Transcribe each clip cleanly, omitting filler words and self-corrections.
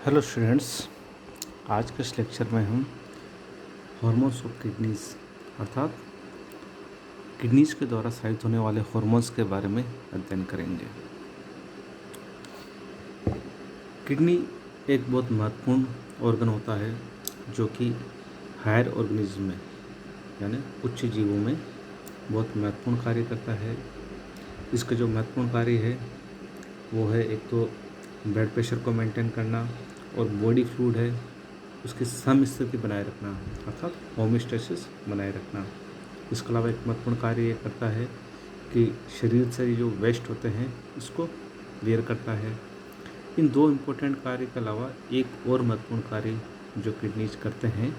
Hello students. आज के इस लेक्चर में हम हार्मोन्स ऑफ किडनीज अर्थात किडनीज के द्वारा स्रावित होने वाले हार्मोन्स के बारे में अध्ययन करेंगे। किडनी एक बहुत महत्वपूर्ण ऑर्गन होता है जो कि हायर ऑर्गेनिज्म में यानी उच्च जीवों में बहुत महत्वपूर्ण कार्य करता है। इसका जो महत्वपूर्ण कार्य है वो है एक तो ब्लड प्रेशर को मेंटेन करना और बॉडी फ्लूइड है उसकी सम स्थिति बनाए रखना अर्थात होमियोस्टेसिस बनाए रखना। इसके अलावा एक महत्वपूर्ण कार्य ये करता है कि शरीर से जो वेस्ट होते हैं इसको क्लियर करता है। इन दो इम्पोर्टेंट कार्य के अलावा एक और महत्वपूर्ण कार्य जो किडनीज करते हैं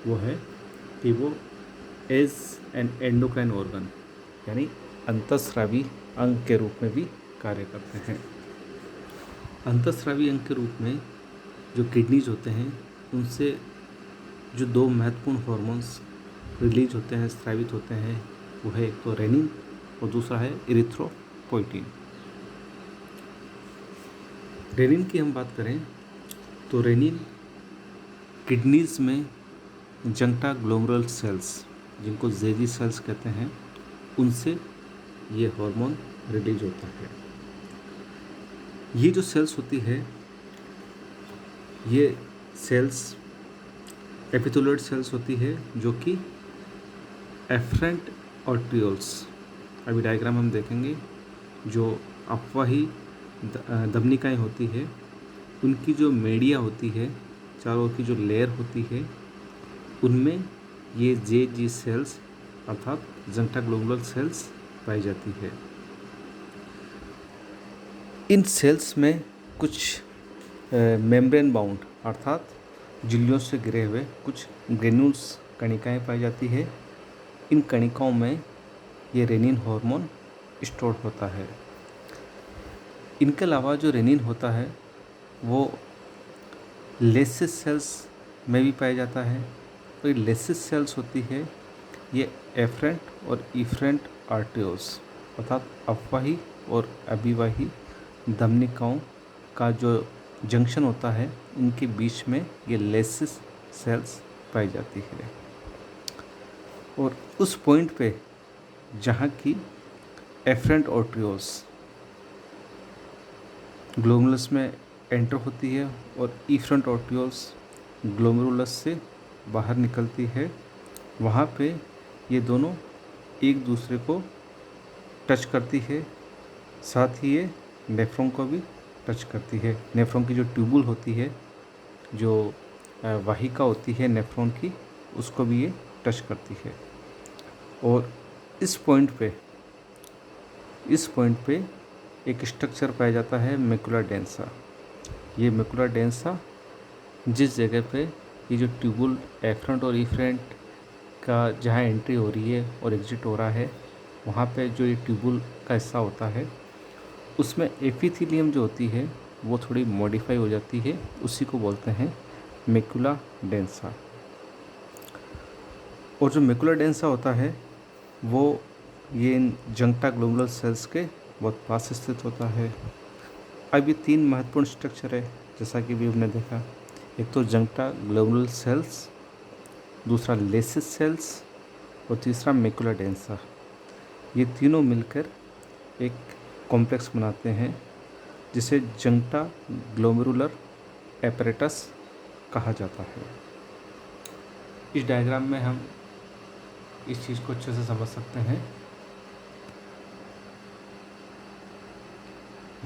वो है कि वो एज एन एंडोक्राइन ऑर्गन यानी अंतःस्रावी अंग के रूप में भी कार्य करते हैं। अंतःस्रावी अंग के रूप में जो किडनीज होते हैं उनसे जो दो महत्वपूर्ण हार्मोन्स रिलीज होते हैं, स्रावित होते हैं, वो है एक तो रेनिन और दूसरा है इरिथ्रोपोइटिन। रेनिन की हम बात करें तो रेनिन किडनीज में जंक्टा ग्लोमेरुलर सेल्स जिनको जेजी सेल्स कहते हैं उनसे ये हार्मोन रिलीज होता है। ये जो सेल्स होती है ये सेल्स एपिथेलियल सेल्स होती है जो कि एफरेंट आर्टरियोल्स, अभी डायग्राम हम देखेंगे, जो अफवाही धमनिकाएँ होती है उनकी जो मीडिया होती है, चारों ओर की जो लेयर होती है उनमें ये जे सेल्स अर्थात जंक्टा ग्लोमेरुलर सेल्स पाई जाती है। इन सेल्स में कुछ मेम्ब्रेन बाउंड अर्थात झिल्लियों से घिरे हुए कुछ ग्रेन्यूल्स कणिकाएँ पाई जाती है। इन कणिकाओं में ये रेनिन हार्मोन स्टोर होता है। इनके अलावा जो रेनिन होता है वो लेसिस सेल्स में भी पाया जाता है। तो ये लेसिस सेल्स होती है ये एफरेंट और इफरेंट आर्टरियोल्स अर्थात अफवाही और अभिवाही धमनिकाओं का जो जंक्शन होता है इनके बीच में ये लेसिस सेल्स पाई जाती है। और उस पॉइंट पे जहाँ की एफरेंट आर्टरियोल्स ग्लोमेरुलस में एंटर होती है और इफरेंट आर्टरियोल्स ग्लोमेरुलस से बाहर निकलती है, वहाँ पे ये दोनों एक दूसरे को टच करती है। साथ ही ये नेफ्रॉन को भी टच करती है। नेफ्रॉन की जो ट्यूबुल होती है, जो वाहिका होती है नेफ्रॉन की, उसको भी ये टच करती है। और इस पॉइंट पे एक स्ट्रक्चर पाया जाता है मैकुला डेंसा। ये मैकुला डेंसा जिस जगह पे ये जो ट्यूबुल एफरेंट और इफरेंट का जहाँ एंट्री हो रही है और एग्जिट हो रहा है, वहाँ पे जो ये ट्यूबुल का हिस्सा होता है उसमें एपिथेलियम जो होती है वो थोड़ी मॉडिफाई हो जाती है, उसी को बोलते हैं मैकुला डेंसा। और जो मैकुला डेंसा होता है वो ये जंक्टा ग्लोमेरुलर सेल्स के बहुत पास स्थित होता है। अब ये तीन महत्वपूर्ण स्ट्रक्चर है जैसा कि भी हमने देखा, एक तो जंक्टा ग्लोमेरुलर सेल्स, दूसरा लेसिस सेल्स और तीसरा मैकुला डेंसा। ये तीनों मिलकर एक कॉम्प्लेक्स बनाते हैं जिसे जंक्टा ग्लोमेरुलर एपरेटस कहा जाता है। इस डायग्राम में हम इस चीज़ को अच्छे से समझ सकते हैं।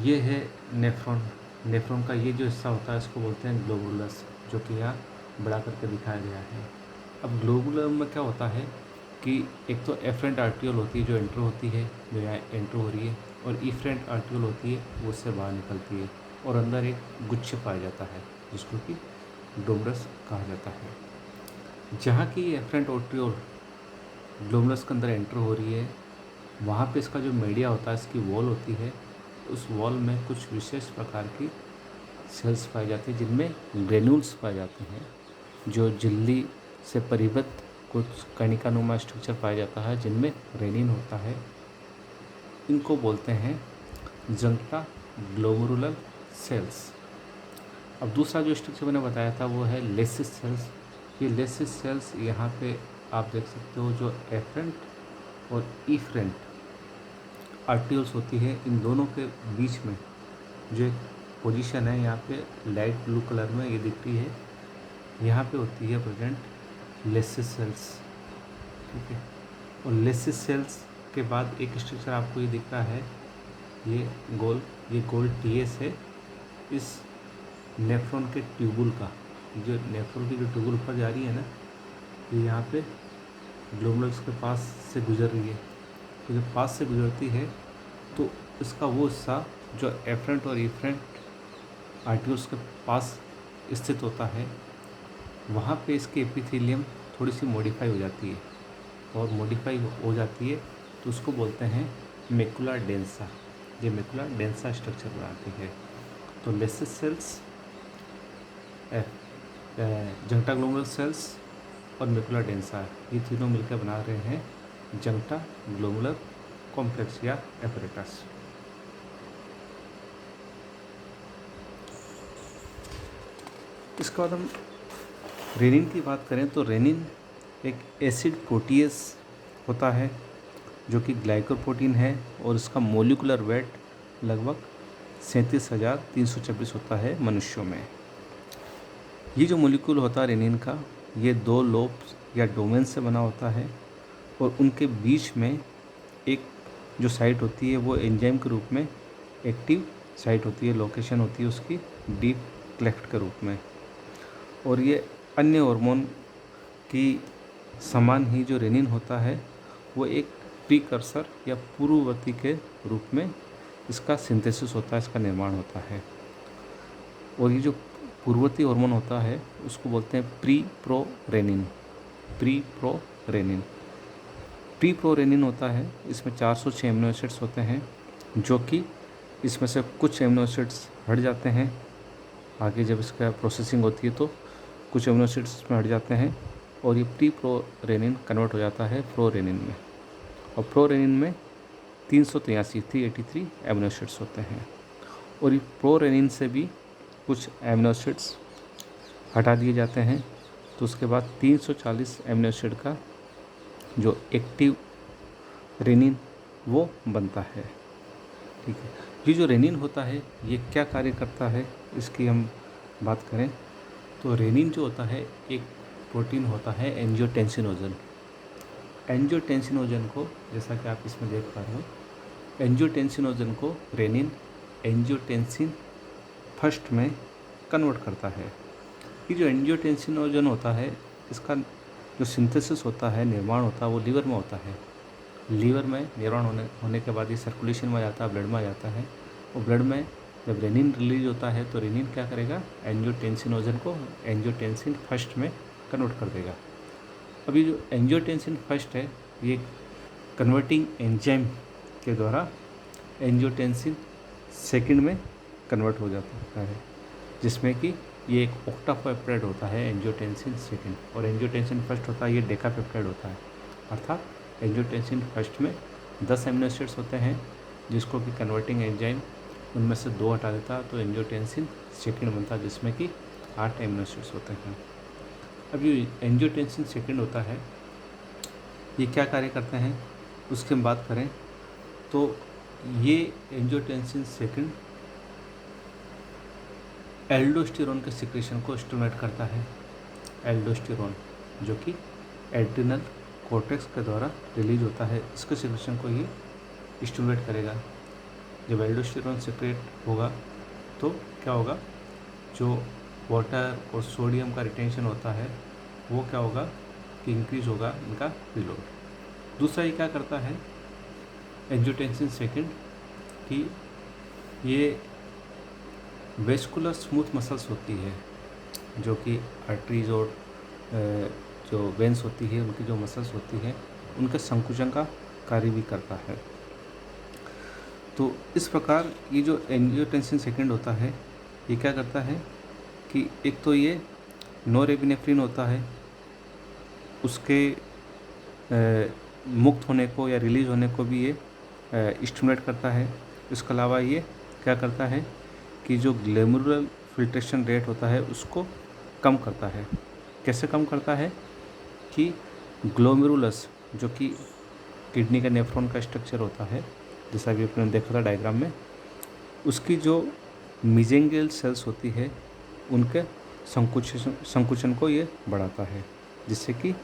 ये है नेफ्रॉन। नेफ्रॉन का ये जो हिस्सा होता है इसको बोलते हैं ग्लोबुलस, जो कि यहाँ बड़ा करके दिखाया गया है। अब ग्लोबुलर में क्या होता है कि एक तो एफरेंट आर्टियोल होती है जो एंटर होती है, जो यहाँ एंटर हो रही है, और इफरेंट आर्टियोल होती है वो उससे बाहर निकलती है, और अंदर एक गुच्छ पाया जाता है जिसको कि डोमरस कहा जाता है। जहाँ की एफरेंट आर्टियोल ग्लोमरस के अंदर एंटर हो रही है, वहाँ पे इसका जो मीडिया होता है, इसकी वॉल होती है, उस वॉल में कुछ विशेष प्रकार की सेल्स पाई जाती है जिनमें ग्रेन्यूल्स पाए जाते हैं, जो झिल्ली से परिबद्ध कुछ कणिकानुमा स्ट्रक्चर पाया जाता है जिनमें रेनिन होता है। इनको बोलते हैं जंक्टा ग्लोमेरुलर सेल्स। अब दूसरा जो स्ट्रक्चर मैंने बताया था वो है लेसिस सेल्स। ये लेसिस सेल्स यहाँ पे आप देख सकते हो, जो एफरेंट और इफरेंट आर्टिकल्स होती है, इन दोनों के बीच में जो एक पोजीशन है यहाँ पे लाइट ब्लू कलर में ये दिख रही है, यहाँ पे होती है प्रेजेंट लेसिस सेल्स। ठीक है, और लेसिस सेल्स के बाद एक स्ट्रक्चर आपको ये दिख रहा है, ये गोल टीएस है इस नेफ्रॉन के ट्यूबुल का। जो नेफ्रॉन की जो ट्यूबुल ऊपर जा रही है ना, ये यहाँ पे ग्लोमेरुलस के पास से गुजर रही है। तो जब पास से गुजरती है तो इसका वो हिस्सा जो एफरेंट और इफरेंट आर्टिकल्स के पास स्थित होता है, वहाँ पे इसकी एपिथेलियम थोड़ी सी मॉडिफाई हो जाती है, और मॉडिफाई हो जाती है तो उसको बोलते हैं मैकुला डेंसा। ये मैकुला डेंसा स्ट्रक्चर बनाती है। तो लेसिस सेल्स, जंक्टा ग्लोमेरुलर सेल्स और मैकुला डेंसा, ये तीनों मिलकर बना रहे हैं जंक्टा ग्लोमेरुलर कॉम्प्लेक्स या एपरेटस। इसके बाद हम रेनिन की बात करें तो रेनिन एक एसिड प्रोटीएस होता है जो कि ग्लाइकोप्रोटीन है, और इसका मोलिकुलर वेट लगभग 37,326 होता है मनुष्यों में। ये जो मोलिक्यूल होता है रेनिन का, ये 2 लोब्स या डोमेन से बना होता है, और उनके बीच में एक जो साइट होती है वो एंजाइम के रूप में एक्टिव साइट होती है, लोकेशन होती है उसकी डीप क्लेफ्ट के रूप में। और ये अन्य हार्मोन की समान ही जो रेनिन होता है वो एक प्रीकर्सर या पूर्ववर्ती के रूप में इसका सिंथेसिस होता है, इसका निर्माण होता है। और ये जो पूर्ववर्ती हार्मोन होता है उसको बोलते हैं प्री प्रोरेनिन होता है। इसमें 406 एमिनो एसिड्स होते हैं, जो कि इसमें से कुछ एमिनो एसिड्स हट जाते हैं आगे जब इसका प्रोसेसिंग होती है, तो कुछ एमिनो एसिड्स इसमें हट जाते हैं और ये प्री प्रोरेनिन कन्वर्ट हो जाता है प्रोरेनिन में। और प्रोरेनिन में 383 एमिनो एसिड्स होते हैं, और ये प्रोरेनिन से भी कुछ एमिनो एसिड्स हटा दिए जाते हैं, तो उसके बाद 340 एमिनो एसिड का जो एक्टिव रेनिन वो बनता है। ठीक है, ये जो रेनिन होता है ये क्या कार्य करता है इसकी हम बात करें तो रेनिन जो होता है एक प्रोटीन होता है एंजियोटेंसिनोजन। एंजियोटेंसिनोजन को, जैसा कि आप इसमें देख पा रहे हो, एंजियोटेंसिनोजन को रेनिन एंजियोटेंसिन फर्स्ट में कन्वर्ट करता है। ये जो एंजियोटेंसिनोजन होता है इसका जो सिंथेसिस होता है, निर्माण होता है, वो लीवर में होता है। लीवर में निर्माण होने के बाद ये सर्कुलेशन में जाता है, ब्लड में आ जाता है, और ब्लड में जब रेनिन रिलीज होता है तो रेनिन क्या करेगा, एंजियोटेंसिनोजन को एंजियोटेंसिन फर्स्ट में कन्वर्ट कर देगा। अभी जो एंजियोटेंसिन फर्स्ट है ये कन्वर्टिंग एंजाइम के द्वारा एंजियोटेंसिन सेकंड में कन्वर्ट हो जाता है, जिसमें कि ये एक ऑक्टापेप्टाइड होता है एंजियोटेंसिन सेकंड, और एंजियोटेंसिन फर्स्ट होता है ये डेकापेप्टाइड होता है। अर्थात एंजियोटेंसिन फर्स्ट में 10 एमिनो एसिड्स होते हैं, जिसको कि कन्वर्टिंग एंजाइम उनमें से 2 हटा देता है, तो एंजियोटेंसिन सेकंड बनता है, जिसमें कि 8 एमिनो एसिड्स होते हैं। अब ये एंजियोटेंसिन सेकंड होता है, ये क्या कार्य करते हैं उसकी हम बात करें तो ये एंजियोटेंसिन सेकंड एल्डोस्टेरोन के सिक्रेशन को स्टिमुलेट करता है। एल्डोस्टेरोन जो कि एड्रिनल कॉर्टेक्स के द्वारा रिलीज होता है, इसके सिक्रेशन को ये स्टिमुलेट करेगा। जब एल्डोस्टेरोन सिक्रेट होगा तो क्या होगा, जो वाटर और सोडियम का रिटेंशन होता है वो क्या होगा कि इंक्रीज होगा इनका प्रीलोड। दूसरा ये क्या करता है एंजियोटेंसिन सेकंड कि ये वेस्कुलर स्मूथ मसल्स होती है, जो कि आर्टरीज और जो वेंस होती है उनकी जो मसल्स होती है उनके संकुचन का कार्य भी करता है। तो इस प्रकार ये जो एंजियोटेंसिन सेकंड होता है ये क्या करता है कि एक तो ये नॉरेपिनेफ्रिन होता है उसके मुक्त होने को या रिलीज होने को भी ये स्टिमुलेट करता है। इसके अलावा ये क्या करता है कि जो ग्लोमेरुलर फिल्ट्रेशन रेट होता है उसको कम करता है। कैसे कम करता है कि ग्लोमेरुलस जो कि किडनी का नेफ्रॉन का स्ट्रक्चर होता है, जैसा भी आपने देखा था डायग्राम में, उसकी जो मिजेंगियल सेल्स होती है उनके संकुचन को ये बढ़ाता है, जिससे कि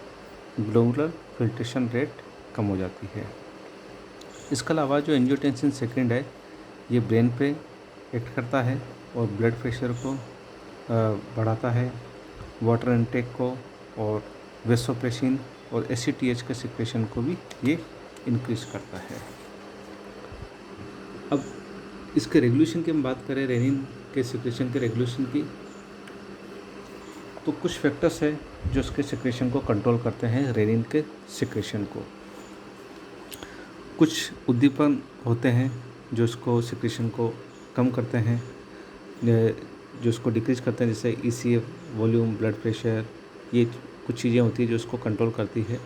ग्लोमेरुलर फिल्ट्रेशन रेट कम हो जाती है। इसके अलावा जो एंजियोटेंसिन सेकेंड है ये ब्रेन पे एक्ट करता है और ब्लड प्रेशर को बढ़ाता है, वाटर इनटेक को और वेसोप्रेसिन और एसीटीएच के सिक्रेशन को भी ये इंक्रीज करता है। अब इसके रेगुलेशन की हम बात करें, रेनिन के सिक्रेशन के रेगुलेशन की, तो कुछ फैक्टर्स है जो इसके सिक्रेशन को कंट्रोल करते हैं, रेनिन के सिक्रेशन को। कुछ उद्दीपन होते हैं जो इसको सिक्रेशन को कम करते हैं, जो इसको डिक्रीज करते हैं, जैसे ईसीएफ, वॉल्यूम, ब्लड प्रेशर, ये कुछ चीज़ें होती हैं जो इसको कंट्रोल करती है।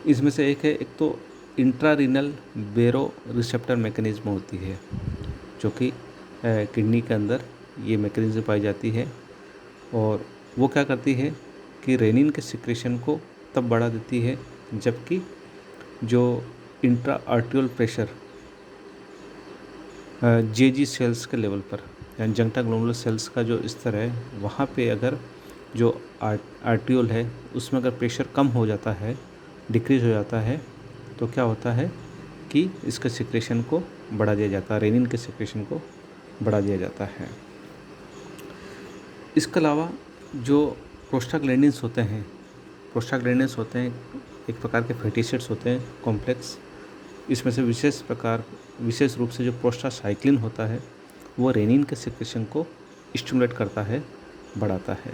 इसमें से एक है, एक तो इंट्रारीनल बेरो रिसेप्टर मैकेनिज्म होती है, जो कि किडनी के अंदर ये मैकेनिज्म पाई जाती है, और वो क्या करती है कि रेनिन के सिक्रेशन को तब बढ़ा देती है जबकि जो इंट्रा आर्टियोल प्रेशर जेजी सेल्स के लेवल पर, यानी जंक्टा ग्लोमेरुलर सेल्स का जो स्तर है वहाँ पे अगर जो आर्टियोल है उसमें अगर प्रेशर कम हो जाता है, डिक्रीज हो जाता है, तो क्या होता है कि इसके सिक्रेशन को बढ़ा दिया जाता है, रेनिन के सिक्रेशन को बढ़ा दिया जाता है। इसके अलावा जो प्रोस्टाग्लैंडिन्स होते हैं, एक प्रकार के फैटी एसिड्स होते हैं कॉम्प्लेक्स। इसमें से विशेष रूप से जो प्रोस्टासाइक्लिन होता है वो रेनिन के सिक्रेशन को स्टिमुलेट करता है, बढ़ाता है।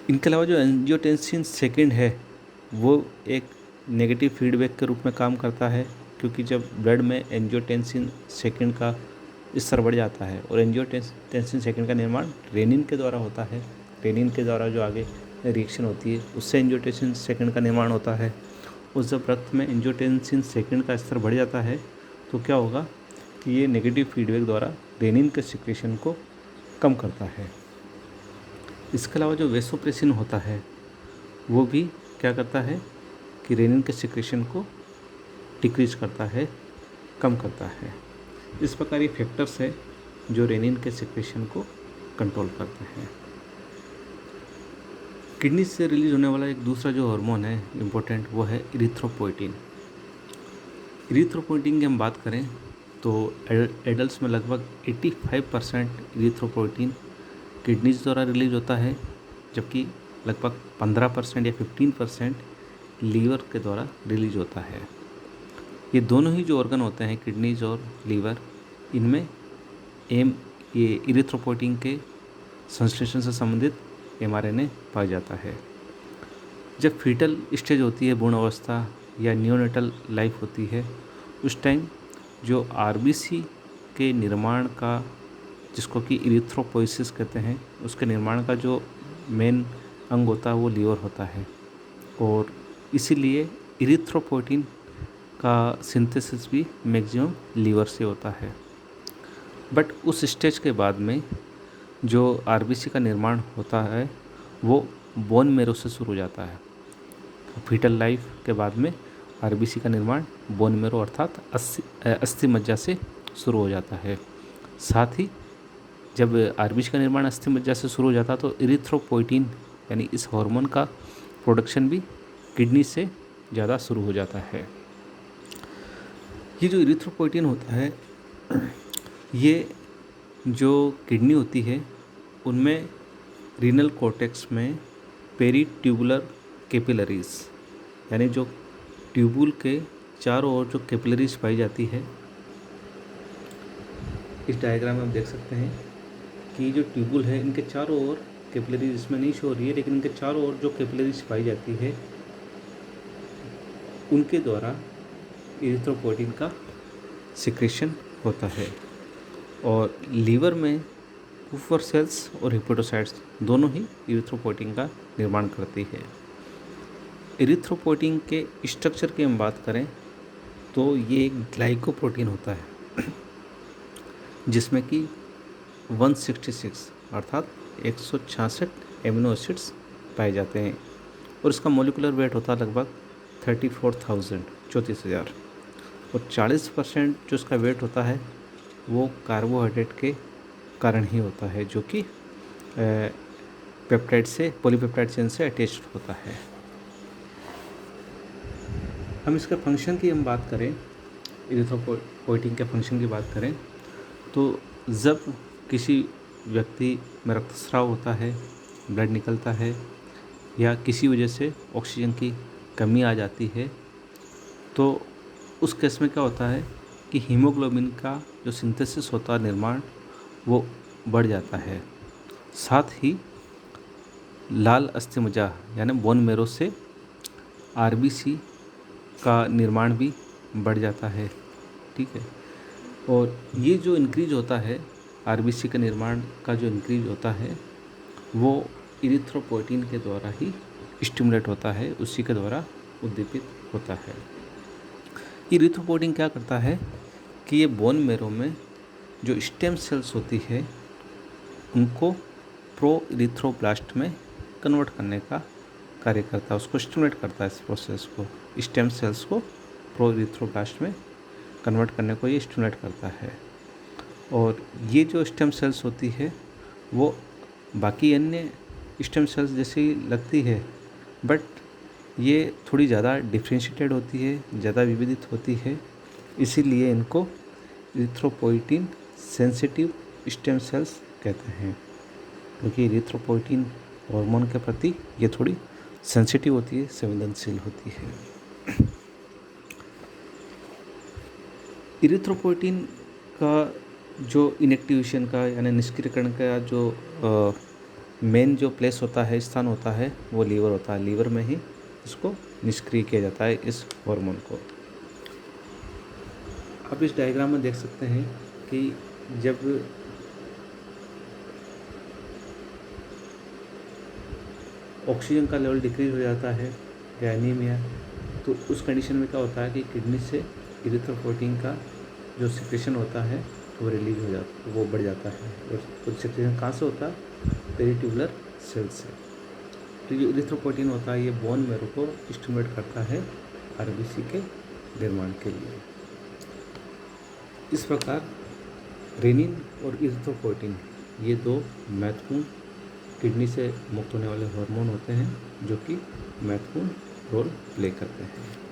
इनके अलावा जो एंजियोटेंसिन सेकेंड है वो एक नेगेटिव फीडबैक के रूप में काम करता है, क्योंकि जब ब्लड में एंजियोटेंसिन सेकेंड का स्तर बढ़ जाता है, और एंजियोटेंसिन सेकेंड का निर्माण रेनिन के द्वारा होता है, रेनिन के द्वारा जो आगे रिएक्शन होती है उससे एंजियोटेंसिन सेकेंड का निर्माण होता है। उस जब रक्त में एंजियोटेंसिन सेकेंड का स्तर बढ़ जाता है तो क्या होगा कि ये नेगेटिव फीडबैक द्वारा रेनिन के सिक्रेशन को कम करता है। इसके अलावा जो वेसोप्रेसिन होता है वो भी क्या करता है कि रेनिन के सिक्रेशन को डिक्रीज करता है, कम करता है। इस प्रकार ये फैक्टर्स है जो रेनिन के सिक्रेशन को कंट्रोल करते हैं। किडनी से रिलीज होने वाला एक दूसरा जो हार्मोन है इम्पोर्टेंट, वो है इरिथ्रोपोइटिन। इरिथ्रोपोइटिन की हम बात करें तो एडल्ट्स में लगभग 85% इरिथ्रोपोइटिन किडनीज द्वारा रिलीज होता है, जबकि लगभग 15% या 15% लीवर के द्वारा रिलीज होता है। ये दोनों ही जो ऑर्गन होते हैं, किडनीज और लीवर, इनमें ये इरिथ्रोपोइटिन के संश्लेषण से संबंधित mRNA पाया जाता है। जब फीटल स्टेज होती है, भ्रूण अवस्था या नियोनेटल लाइफ होती है, उस टाइम जो आरबीसी के निर्माण का, जिसको कि इरिथ्रोपोइसिस कहते हैं, उसके निर्माण का जो मेन अंग होता है वो लीवर होता है, और इसीलिए इरिथ्रोपोइटिन का सिंथेसिस भी मैक्सिमम लीवर से होता है। बट उस स्टेज के बाद में जो आरबीसी का निर्माण होता है वो बोन मेरो से शुरू हो जाता है। फीटल लाइफ के बाद में आरबीसी का निर्माण बोन मेरो अर्थात अस्थि मज्जा से शुरू हो जाता है। साथ ही जब आरबीसी का निर्माण अस्थि मज्जा से शुरू हो जाता है तो इरिथ्रोपोइटिन यानी इस हार्मोन का प्रोडक्शन भी किडनी से ज़्यादा शुरू हो जाता है। ये जो इरिथ्रोपोइटिन होता है, ये जो किडनी होती है उनमें रीनल कॉर्टेक्स में पेरीट्यूबुलर कैपिलरीज, यानी जो ट्यूबुल के चारों ओर जो कैपिलरीज पाई जाती है, इस डायग्राम में हम देख सकते हैं कि जो ट्यूबुल है इनके चारों ओर कैपिलरीज, इसमें नहीं शो हो रही है लेकिन इनके चारों ओर जो कैपिलरीज पाई जाती है उनके द्वारा इरिथ्रोपोइटिन का सिक्रेशन होता है। और लीवर में कुफर सेल्स और हिपेटोसाइट्स दोनों ही इरिथ्रोपोइटिन का निर्माण करती है। इरिथ्रोपोइटिन के स्ट्रक्चर की हम बात करें तो ये एक ग्लाइकोप्रोटीन होता है, जिसमें कि 166 अर्थात 166 एमिनो एसिड्स पाए जाते हैं और इसका मोलिकुलर वेट होता है लगभग 34,000 और 40% जो इसका वेट होता है वो कार्बोहाइड्रेट के कारण ही होता है, जो कि पेप्टाइड से पॉलीपेप्टाइड चेन से अटैच्ड होता है। हम इसके फंक्शन की बात करें, इरिथ्रोपोइटिन के फंक्शन की बात करें तो जब किसी व्यक्ति में रक्तस्राव होता है, ब्लड निकलता है या किसी वजह से ऑक्सीजन की कमी आ जाती है, तो उस केस में क्या होता है कि हीमोग्लोबिन का जो सिंथेसिस होता है, निर्माण, वो बढ़ जाता है। साथ ही लाल अस्थिमज्जा यानी बोन मैरो से आरबीसी का निर्माण भी बढ़ जाता है। ठीक है, और ये जो इंक्रीज होता है, आरबीसी के निर्माण का जो इंक्रीज होता है वो इरिथ्रोपोइटिन के द्वारा ही स्टिमुलेट होता है, उसी के द्वारा उद्दीपित होता है। इरिथ्रोपोइटिन क्या करता है कि ये बोन मैरो में जो स्टेम सेल्स होती है उनको प्रो इरिथ्रोब्लास्ट में कन्वर्ट करने का कार्य करता है, उसको स्टिमुलेट करता है। इस प्रोसेस को, स्टेम सेल्स को प्रो इरिथ्रोब्लास्ट में कन्वर्ट करने को ये स्टिमुलेट करता है। और ये जो स्टेम सेल्स होती है वो बाकी अन्य स्टेम सेल्स जैसी लगती है, बट ये थोड़ी ज़्यादा डिफ्रेंशिएटेड होती है, ज़्यादा विविधित होती है, इसीलिए इनको इरिथ्रोपोइटिन सेंसिटिव स्टेम सेल्स कहते हैं, क्योंकि इरिथ्रोपोइटिन हार्मोन के प्रति ये थोड़ी सेंसिटिव होती है, संवेदनशील होती है। इरिथ्रोपोइटिन का जो इनएक्टिवेशन का यानी निष्क्रियकरण का जो मेन जो प्लेस होता है, स्थान होता है, वो लीवर होता है। लीवर में ही इसको निष्क्रिय किया जाता है, इस हार्मोन को। आप इस डायग्राम में देख सकते हैं कि जब ऑक्सीजन का लेवल डिक्रीज हो जाता है या एनीमिया, तो उस कंडीशन में क्या होता है कि किडनी से इरिथ्रोपोइटिन का जो सिक्रेशन होता है वो रिलीज हो जाता है, वो बढ़ जाता है। और सिक्रेशन कहाँ से होता है? पेरिट्यूबुलर सेल से। तो जो इरिथ्रोपोइटिन होता है ये बोन मैरो को स्टिमुलेट करता है आरबीसी के निर्माण के लिए। इस प्रकार रेनिन और इरिथ्रोपोइटिन ये दो महत्वपूर्ण किडनी से मुक्त होने वाले हार्मोन होते हैं जो कि महत्वपूर्ण रोल प्ले करते हैं।